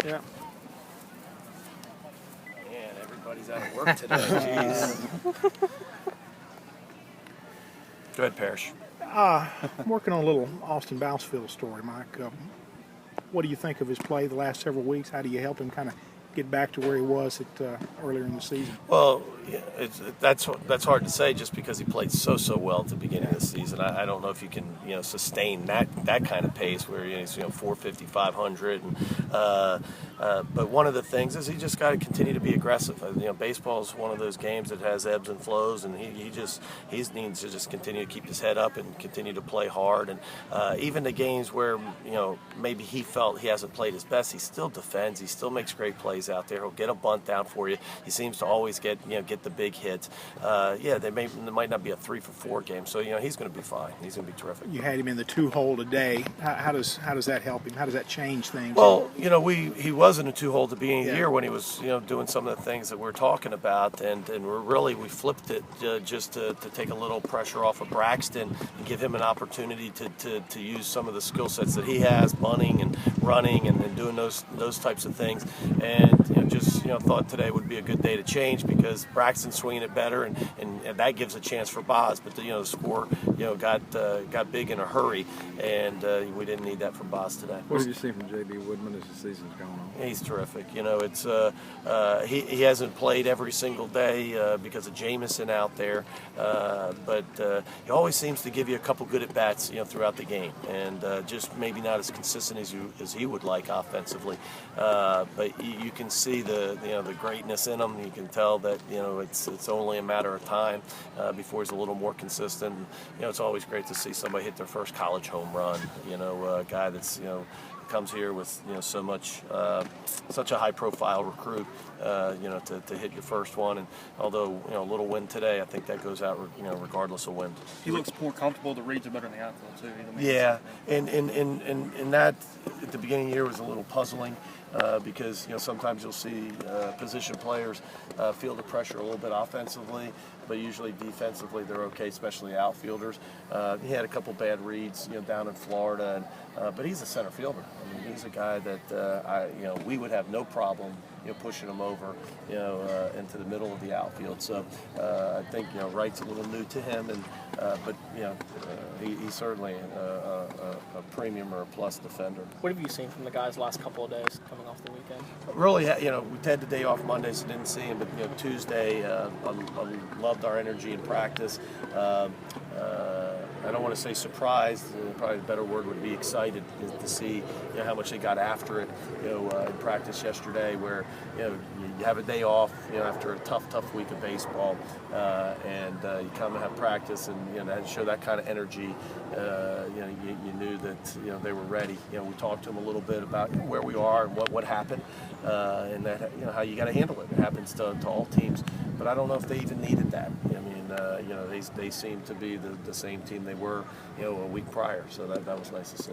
Yeah. Man, everybody's out of work today. Jeez. Go ahead, Parrish. I'm working on a little Austin Bousfield story, Mike. What do you think of his play the last several weeks? How do you help him kind of get back to where he was earlier in the season? Well, yeah, that's hard to say just because he played so well at the beginning of the season. I don't know if you can sustain that kind of pace where he's 450, 500, and but one of the things is he just got to continue to be aggressive. Baseball is one of those games that has ebbs and flows, and he needs to just continue to keep his head up and continue to play hard. And even the games where maybe he felt he hasn't played his best, he still defends. He still makes great plays out there. He'll get a bunt down for you. He seems to always get the big hits. There might not be a 3-for-4 game, so he's going to be fine. He's going to be terrific. You had him in the 2-hole today. How does that help him? How does that change things? Well, he was in a 2-hole at the beginning of the year when he was doing some of the things that we're talking about, and we flipped it just to take a little pressure off of Braxton and give him an opportunity to use some of the skill sets that he has, bunting and running and doing those types of things, and thought today would be a good day to change because Braxton's swinging it better, and that gives a chance for Boz. But the score got big in a hurry, and we didn't need that from Boz today. What have you seen from J.B. Woodman as the season's going on? He's terrific. It's he hasn't played every single day because of Jamison out there, but he always seems to give you a couple good at bats throughout the game, and just maybe not as consistent as he would like offensively. But you can see the greatness in him. You can tell that it's only a matter of time before he's a little more consistent. It's always great to see somebody hit their first college home run. A guy that's comes here with such a high-profile recruit, to hit your first one. And although a little wind today, I think that goes out regardless of wind. He looks more comfortable. The reads are better in the outfield too. Yeah, and that at the beginning of the year was a little puzzling. Because sometimes you'll see position players feel the pressure a little bit offensively, but usually defensively they're okay, especially outfielders. He had a couple bad reads, down in Florida, but he's a center fielder. I mean, he's a guy that we would have no problem pushing him over into the middle of the outfield. So I think Wright's a little new to him, and but he's certainly a premium or a plus defender. What have you seen from the guys the last couple of days coming off the weekend? Really, we had the day off Monday, so didn't see him. But Tuesday, I loved our energy in practice. I don't want to say surprised. Probably the better word would be excited to see how much they got after it. In practice yesterday, where you have a day off after a tough week of baseball, and you come and have practice and show that kind of energy. You knew that they were ready. We talked to them a little bit about where we are and what happened, and that how you got to handle it. It happens to all teams, but I don't know if they even needed that. They seem to be the same team they were a week prior, so that was nice to see.